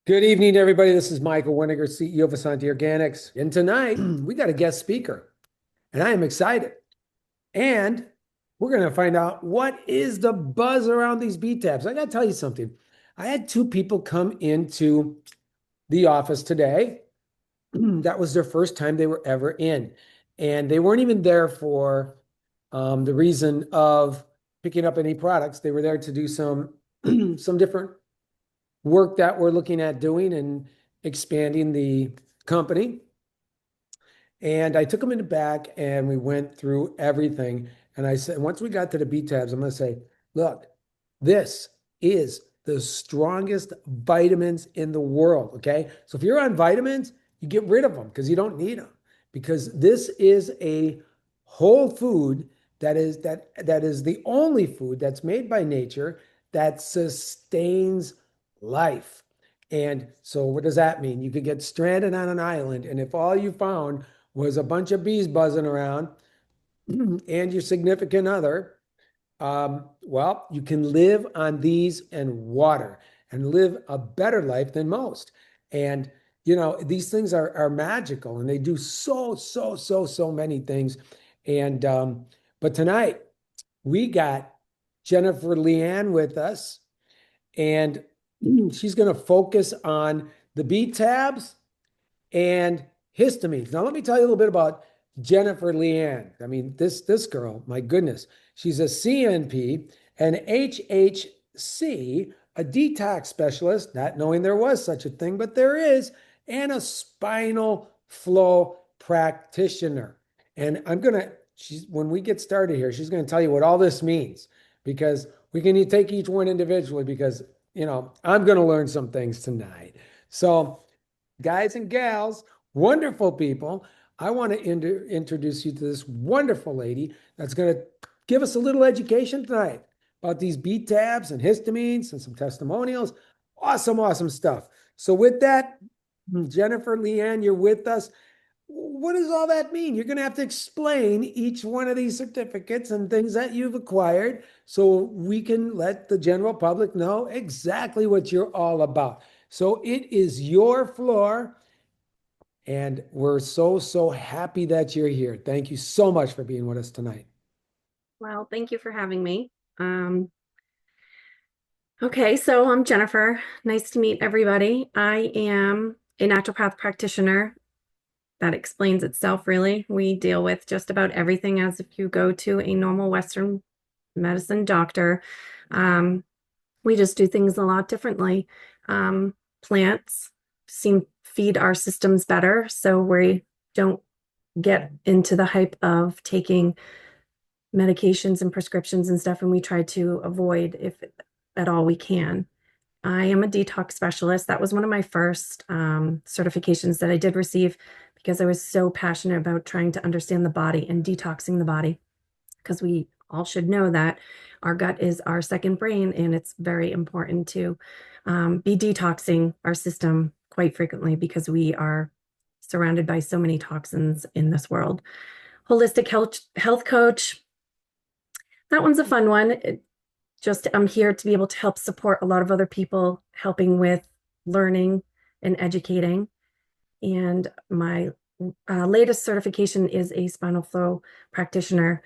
Good evening, everybody. This is Michael Winiger, CEO of Asante Organics. And tonight we got a guest speaker, and I am excited. And we're going to find out what is the buzz around these B tabs. I got to tell you something. I had two people come into the office today. That was their first time they were ever in. And they weren't even there for the reason of picking up any products. They were there to do some different work that we're looking at doing and expanding the company. And I took them in the back and we went through everything. And I said, once we got to the B tabs, I'm going to say, look, this is the strongest vitamins in the world. Okay. So if you're on vitamins, you get rid of them because you don't need them. Because this is a whole food that is the only food that's made by nature that sustains life. And so what does that mean? You could get stranded on an island, and if all you found was a bunch of bees buzzing around and your significant other, well, you can live on these and water and live a better life than most. And these things are magical, and they do so many things. And but tonight we got Jennifer Leanne with us, and she's going to focus on the B tabs and histamines. Now, let me tell you a little bit about Jennifer Leanne. I mean, this girl, my goodness, she's a CNP, an HHC, a detox specialist, not knowing there was such a thing, but there is, and a spinal flow practitioner. And she's when we get started here, she's gonna tell you what all this means because we can take each one individually because I'm gonna learn some things tonight. So guys and gals, wonderful people. I want to introduce you to this wonderful lady that's going to give us a little education tonight about these B tabs and histamines and some testimonials. Awesome stuff. So, with that, Jennifer Leanne, you're with us. What does all that mean? You're going to have to explain each one of these certificates and things that you've acquired so we can let the general public know exactly what you're all about. So it is your floor, and we're so happy that you're here. Thank you so much for being with us tonight. Well, thank you for having me. Okay, so I'm Jennifer. Nice to meet everybody. I am a naturopath practitioner. That explains itself, really. We deal with just about everything as if you go to a normal Western medicine doctor. Um, we just do things a lot differently. Plants seem feed our systems better, so we don't get into the hype of taking medications and prescriptions and stuff, and we try to avoid if at all we can. I am a detox specialist. That was one of my first certifications that I did receive because I was so passionate about trying to understand the body and detoxing the body, because we all should know that our gut is our second brain, and it's very important to be detoxing our system quite frequently because we are surrounded by so many toxins in this world. Holistic health coach, that one's a fun one. I'm here to be able to help support a lot of other people, helping with learning and educating. And my latest certification is a spinal flow practitioner.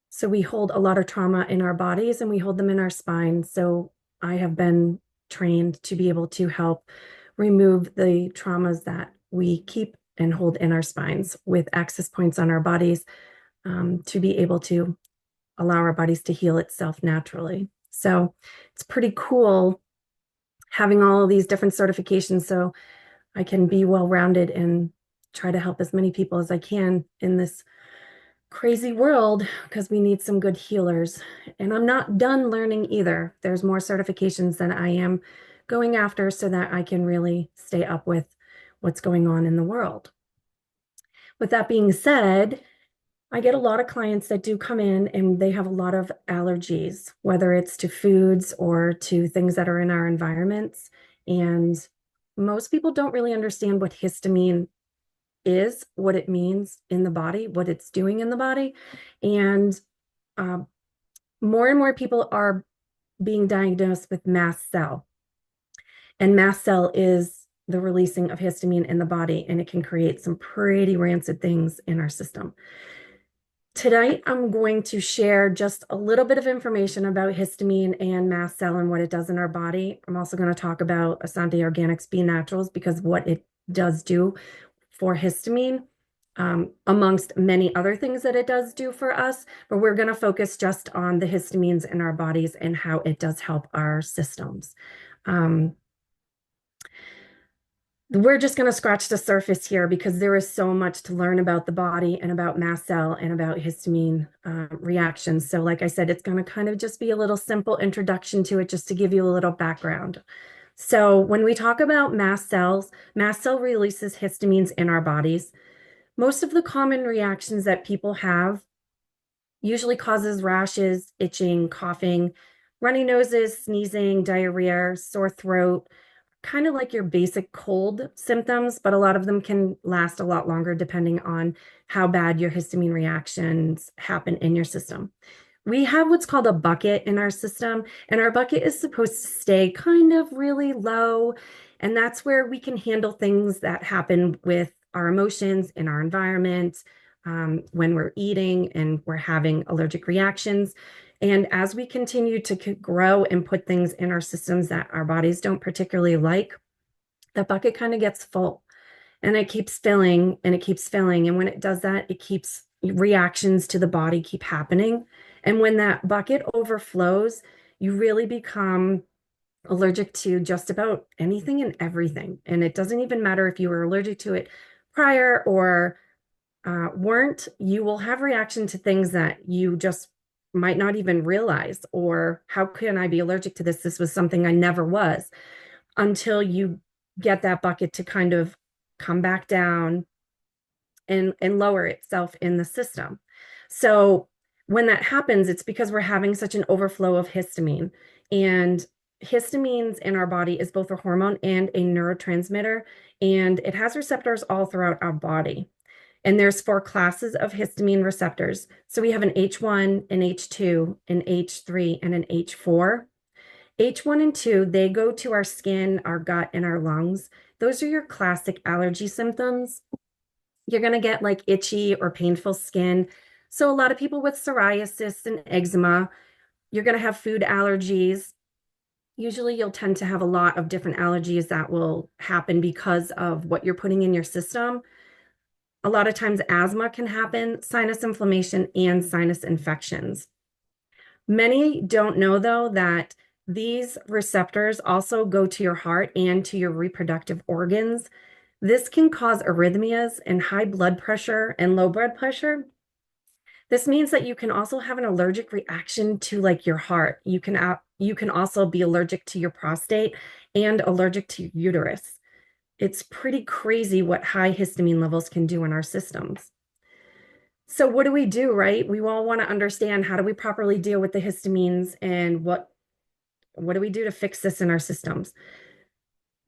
So we hold a lot of trauma in our bodies and we hold them in our spine. So I have been trained to be able to help remove the traumas that we keep and hold in our spines with access points on our bodies, to be able to allow our bodies to heal itself naturally. So it's pretty cool having all of these different certifications so I can be well-rounded and try to help as many people as I can in this crazy world, because we need some good healers. And I'm not done learning either. There's more certifications that I am going after so that I can really stay up with what's going on in the world. With that being said, I get a lot of clients that do come in and they have a lot of allergies, whether it's to foods or to things that are in our environments. And most people don't really understand what histamine is, what it means in the body, what it's doing in the body. And uh, more and more people are being diagnosed with mast cell. And mast cell is the releasing of histamine in the body, and it can create some pretty rancid things in our system. Tonight, I'm going to share just a little bit of information about histamine and mast cell and what it does in our body. I'm also going to talk about Asante Organics Be Naturals because what it does do for histamine, amongst many other things that it does do for us, but we're going to focus just on the histamines in our bodies and how it does help our systems. We're just going to scratch the surface here because there is so much to learn about the body and about mast cell and about histamine reactions. So like I said, it's going to kind of just be a little simple introduction to it just to give you a little background. So when we talk about mast cells, mast cell releases histamines in our bodies. Most of the common reactions that people have usually causes rashes, itching, coughing, runny noses, sneezing, diarrhea, sore throat, kind of like your basic cold symptoms, but a lot of them can last a lot longer depending on how bad your histamine reactions happen in your system. We have what's called a bucket in our system, and our bucket is supposed to stay kind of really low. And that's where we can handle things that happen with our emotions in our environment, when we're eating and we're having allergic reactions. And as we continue to grow and put things in our systems that our bodies don't particularly like, the bucket kind of gets full and it keeps filling and it keeps filling. And when it does that, it keeps reactions to the body keep happening. And when that bucket overflows, you really become allergic to just about anything and everything. And it doesn't even matter if you were allergic to it prior or weren't, you will have reaction to things that you just might not even realize, or how can I be allergic to this? This was something I never was, until you get that bucket to kind of come back down and lower itself in the system. So when that happens, it's because we're having such an overflow of histamine. And histamines in our body is both a hormone and a neurotransmitter, and it has receptors all throughout our body. And there's four classes of histamine receptors. So we have an H1, an H2, an H3, and an H4. H1 and 2, they go to our skin, our gut, and our lungs. Those are your classic allergy symptoms. You're going to get like itchy or painful skin. So a lot of people with psoriasis and eczema, you're going to have food allergies. Usually you'll tend to have a lot of different allergies that will happen because of what you're putting in your system. A lot of times asthma can happen, sinus inflammation, and sinus infections. Many don't know, though, that these receptors also go to your heart and to your reproductive organs. This can cause arrhythmias and high blood pressure and low blood pressure. This means that you can also have an allergic reaction to like your heart. You can also be allergic to your prostate and allergic to your uterus. It's pretty crazy what high histamine levels can do in our systems. So what do we do, right? We all want to understand, how do we properly deal with the histamines, and what do we do to fix this in our systems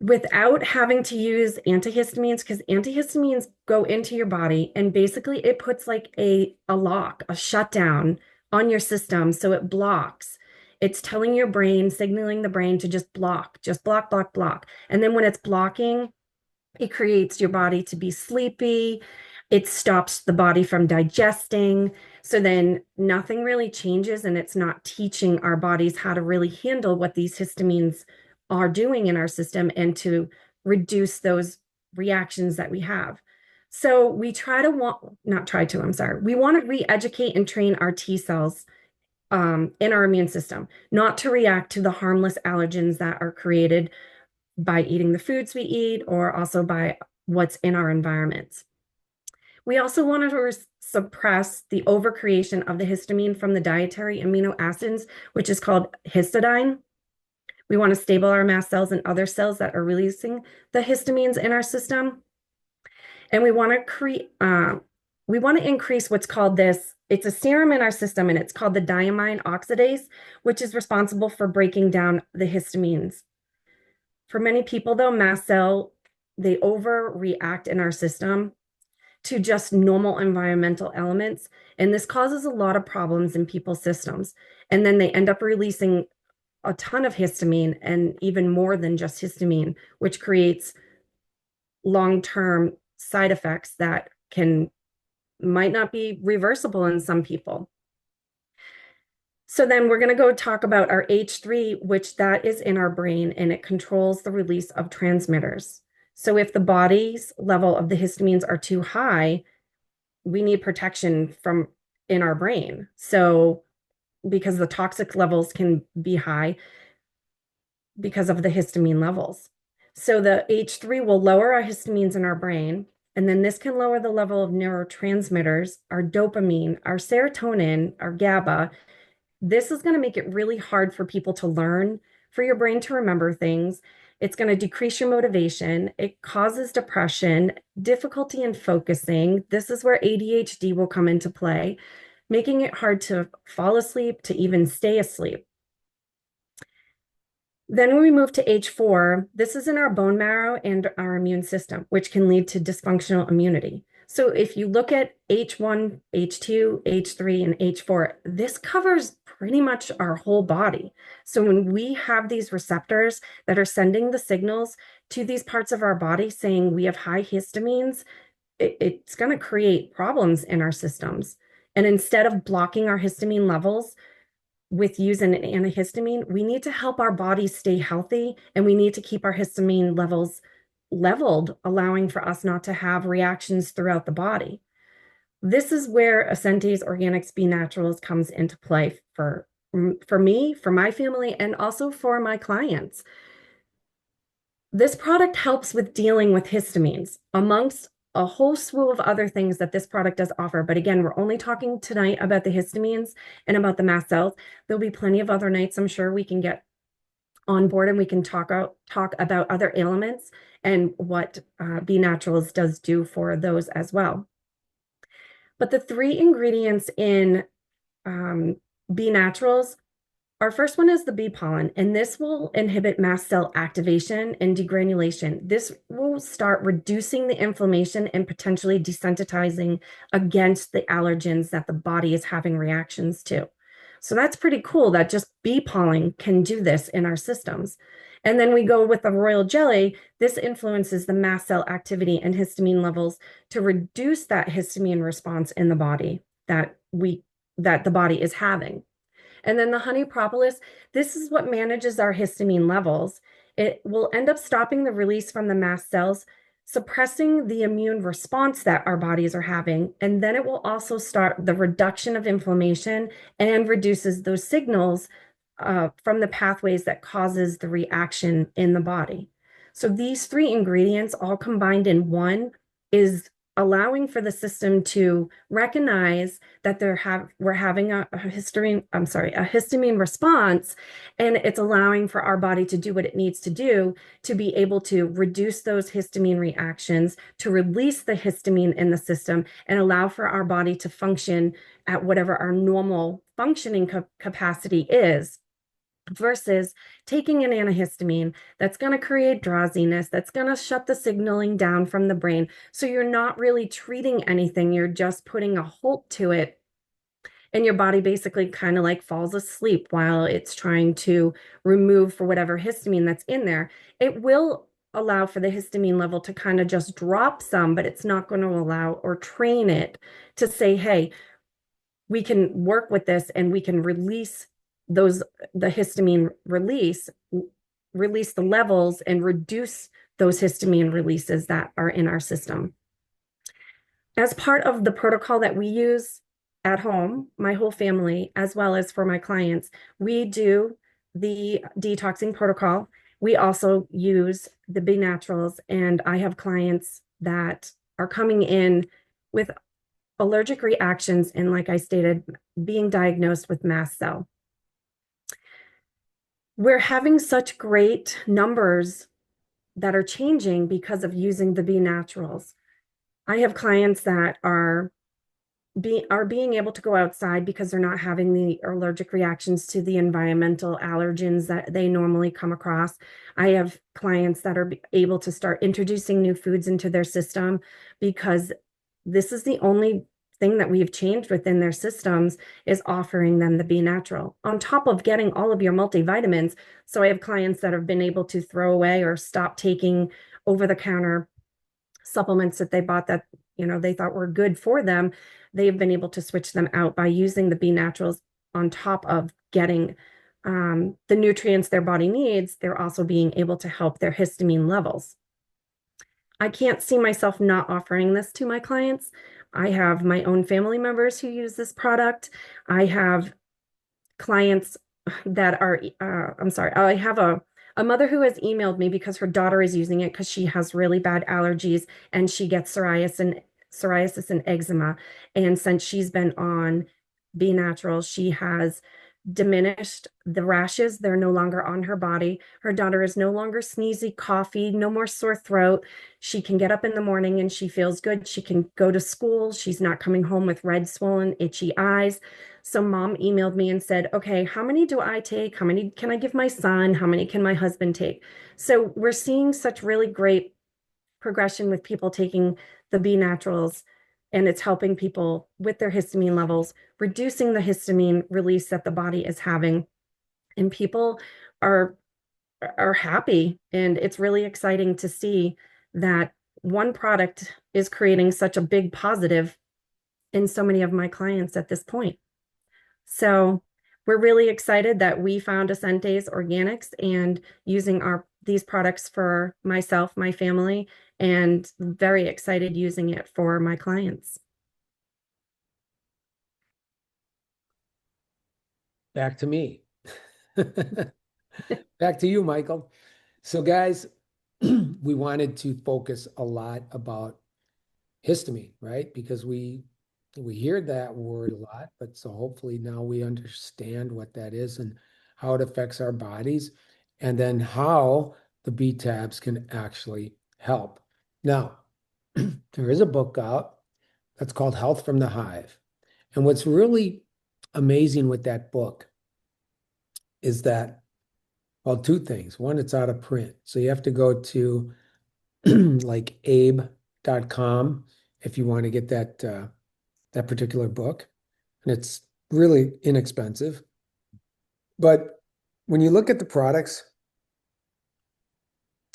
without having to use antihistamines? Because antihistamines go into your body and basically it puts like a lock, a shutdown on your system. So it blocks. It's telling your brain, signaling the brain to just block, block, block. And then when it's blocking, it creates your body to be sleepy. It stops the body from digesting. So then nothing really changes, and it's not teaching our bodies how to really handle what these histamines are doing in our system and to reduce those reactions that we have. So we not try to, I'm sorry. We want to re-educate and train our T cells in our immune system, not to react to the harmless allergens that are created by eating the foods we eat, or also by what's in our environments. We also want to suppress the overcreation of the histamine from the dietary amino acids, which is called histidine. We want to stable our mast cells and other cells that are releasing the histamines in our system. And we want to increase what's called it's a serum in our system, and it's called the diamine oxidase, which is responsible for breaking down the histamines. For many people, though, mast cell, they overreact in our system to just normal environmental elements. And this causes a lot of problems in people's systems. And then they end up releasing a ton of histamine and even more than just histamine, which creates long-term side effects that can might not be reversible in some people. So then we're going to go talk about our H3, which that is in our brain and it controls the release of transmitters. So if the body's level of the histamines are too high, we need protection from in our brain. So because the toxic levels can be high because of the histamine levels. So the H3 will lower our histamines in our brain, and then this can lower the level of neurotransmitters, our dopamine, our serotonin, our GABA. This is going to make it really hard for people to learn, for your brain to remember things. It's going to decrease your motivation. It causes depression, difficulty in focusing. This is where ADHD will come into play, making it hard to fall asleep, to even stay asleep. Then when we move to H4, this is in our bone marrow and our immune system, which can lead to dysfunctional immunity. So if you look at H1, H2, H3, and H4, this covers pretty much our whole body. So when we have these receptors that are sending the signals to these parts of our body saying we have high histamines, it's going to create problems in our systems. And instead of blocking our histamine levels, with using an antihistamine, we need to help our bodies stay healthy and we need to keep our histamine levels leveled, allowing for us not to have reactions throughout the body. This is where Ascentes Organics B Naturals comes into play for me, for my family, and also for my clients. This product helps with dealing with histamines, amongst a whole slew of other things that this product does offer. But again, we're only talking tonight about the histamines and about the mast cells. There'll be plenty of other nights I'm sure we can get on board and we can talk about other ailments and what B Naturals does do for those as well. But the three ingredients in B Naturals, our first one is the bee pollen, and this will inhibit mast cell activation and degranulation. This will start reducing the inflammation and potentially desensitizing against the allergens that the body is having reactions to. So that's pretty cool that just bee pollen can do this in our systems. And then we go with the royal jelly. This influences the mast cell activity and histamine levels to reduce that histamine response in the body that the body is having. And then the honey propolis, this is what manages our histamine levels. It will end up stopping the release from the mast cells, suppressing the immune response that our bodies are having. And then it will also start the reduction of inflammation and reduces those signals from the pathways that causes the reaction in the body. So these three ingredients all combined in one is allowing for the system to recognize that we're having a histamine response, and it's allowing for our body to do what it needs to do to be able to reduce those histamine reactions, to release the histamine in the system, and allow for our body to function at whatever our normal functioning capacity is. Versus taking an antihistamine that's going to create drowsiness, that's going to shut the signaling down from the brain. So you're not really treating anything, you're just putting a halt to it. And your body basically kind of like falls asleep while it's trying to remove for whatever histamine that's in there. It will allow for the histamine level to kind of just drop some, but it's not going to allow or train it to say, hey, we can work with this and we can release the histamine release the levels and reduce those histamine releases that are in our system. As part of the protocol that we use at home, my whole family, as well as for my clients, we do the detoxing protocol. We also use the B Naturals, and I have clients that are coming in with allergic reactions and, like I stated, being diagnosed with mast cell. We're having such great numbers that are changing because of using the B Naturals. I have clients that are being able to go outside because they're not having the allergic reactions to the environmental allergens that they normally come across. I have clients that are able to start introducing new foods into their system because this is the only thing that we've changed within their systems is offering them the Be Natural on top of getting all of your multivitamins. So I have clients that have been able to throw away or stop taking over-the-counter supplements that they bought that, they thought were good for them. They've been able to switch them out by using the Be Naturals on top of getting the nutrients their body needs. They're also being able to help their histamine levels. I can't see myself not offering this to my clients. I have my own family members who use this product. I have clients that are, I'm sorry, I have a mother who has emailed me because her daughter is using it because she has really bad allergies and she gets psoriasis and eczema. And since she's been on Be Natural, she has diminished the rashes. They're no longer on her body. Her daughter is no longer sneezy, coughy, no more sore throat. She can get up in the morning and she feels good. She can go to school. She's not coming home with red, swollen, itchy eyes. So mom emailed me and said, okay, how many do I take? How many can I give my son? How many can my husband take? So we're seeing such really great progression with people taking the B Naturals, and it's helping people with their histamine levels, reducing the histamine release that the body is having. And people are are happy. And it's really exciting to see that one product is creating such a big positive in so many of my clients at this point. So we're really excited that we found Ascentes Organics and using these products for myself, my family, and very excited using it for my clients. Back to me. Back to you, Michael. So, guys, we wanted to focus a lot about histamine, right? Because we hear that word a lot, but so hopefully now we understand what that is and how it affects our bodies, and then how the B tabs can actually help. Now, there is a book out that's called Health from the Hive. And what's really amazing with that book is that, well, two things. One, it's out of print. So you have to go to like abe.com if you want to get that particular book. And it's really inexpensive. But when you look at the products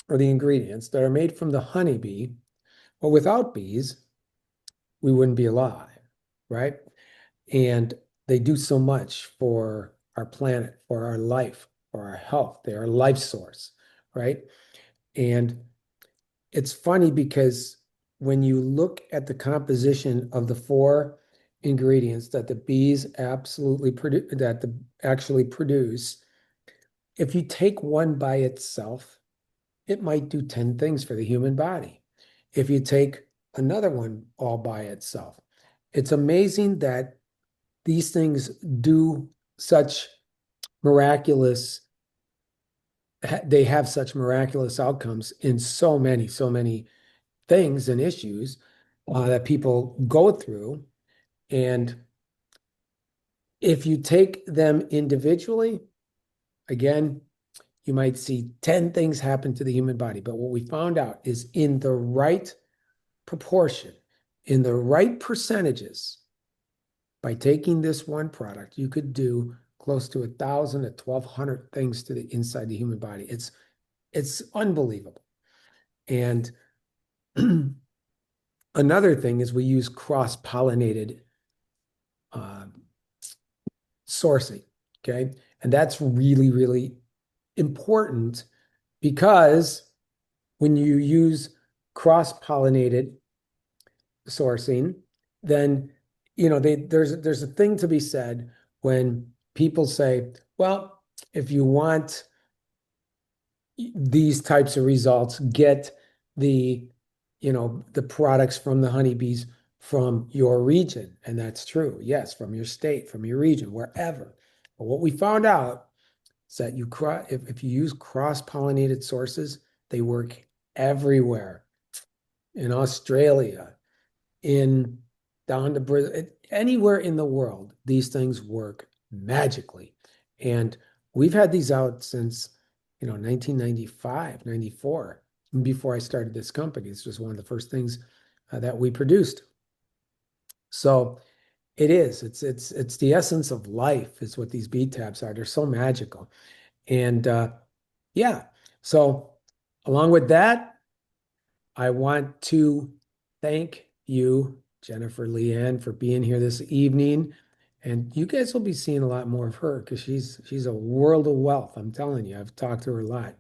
or the ingredients that are made from the honeybee, well, without bees, we wouldn't be alive, right? And they do so much for our planet, for our life, for our health. They are a life source, right? And it's funny because when you look at the composition of the four ingredients that the bees absolutely produce, actually produce, if you take one by itself, it might do 10 things for the human body. If you take another one all by itself, it's amazing that these things do such miraculous, they have such miraculous outcomes in so many things and issues that people go through. And if you take them individually, again, you might see 10 things happen to the human body. But what we found out is in the right proportion, in the right percentages, by taking this one product, you could do close to 1,000 to 1,200 things to the inside the human body. It's unbelievable. And another thing is we use cross-pollinated uh, sourcing, okay? And that's really, really important because when you use cross-pollinated sourcing, then there's a thing to be said when people say, well, if you want these types of results, get the the products from the honeybees from your region. And that's true. Yes, from your state, from your region, wherever. But what we found out is that if you use cross-pollinated sources, they work everywhere. In Australia, in down to Brazil, anywhere in the world, these things work magically. And we've had these out since, 1995, 94, before I started this company. It's just one of the first things that we produced. So It is. It's the essence of life is what these bead tabs are. They're so magical. And yeah. So along with that, I want to thank you, Jennifer Leanne, for being here this evening. And you guys will be seeing a lot more of her because she's a world of wealth. I'm telling you, I've talked to her a lot.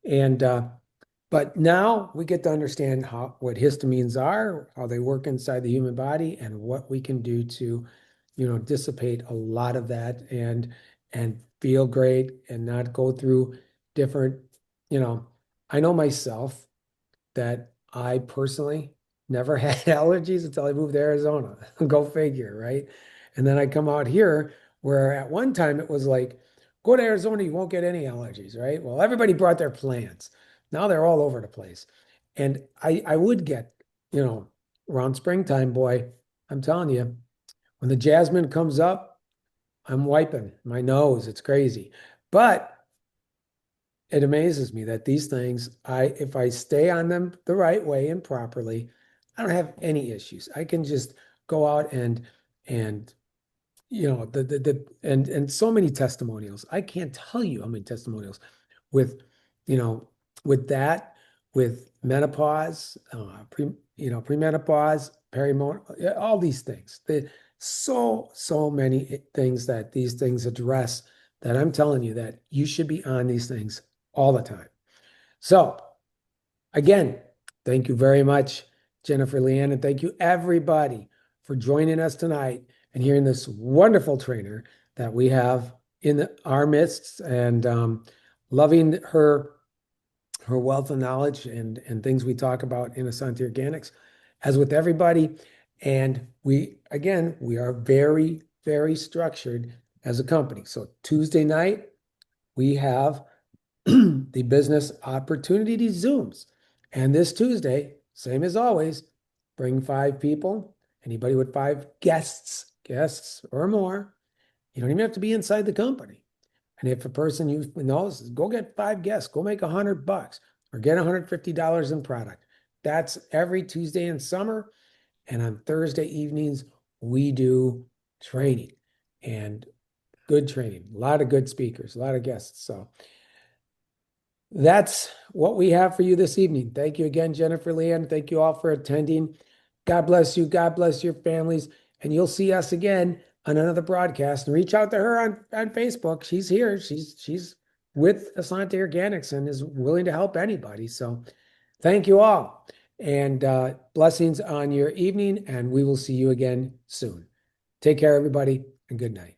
And but now we get to understand how what histamines are, how they work inside the human body, and what we can do to, dissipate a lot of that and feel great and not go through different, I know myself that I personally never had allergies until I moved to Arizona. Go figure, right? And then I come out here where at one time it was like, go to Arizona, you won't get any allergies, right? Well, everybody brought their plants. Now they're all over the place. And I would get, around springtime, boy, I'm telling you, when the jasmine comes up, I'm wiping my nose. It's crazy. But it amazes me that these things, if I stay on them the right way and properly, I don't have any issues. I can just go out and and so many testimonials. I can't tell you how many testimonials with you know with that, with menopause, premenopause, perimenopaus, all these things. So many things that these things address that I'm telling you that you should be on these things all the time. So again, thank you very much, Jennifer Leanne, and thank you everybody for joining us tonight and hearing this wonderful trainer that we have in our midst and loving her wealth of knowledge and things we talk about in Asante Organics, as with everybody. And we are very, very structured as a company. So Tuesday night, we have the business opportunity Zooms. And this Tuesday, same as always, bring 5 people, anybody with 5 guests or more. You don't even have to be inside the company. And if a person you know says, go get 5 guests, go make $100 or get $150 in product. That's every Tuesday in summer. And on Thursday evenings, we do training and good training, a lot of good speakers, a lot of guests. So that's what we have for you this evening. Thank you again, Jennifer Leanne. Thank you all for attending. God bless you. God bless your families. And you'll see us again on another broadcast. And reach out to her on Facebook. She's here. She's with Asante Organics and is willing to help anybody. So thank you all. And blessings on your evening. And we will see you again soon. Take care, everybody, and good night.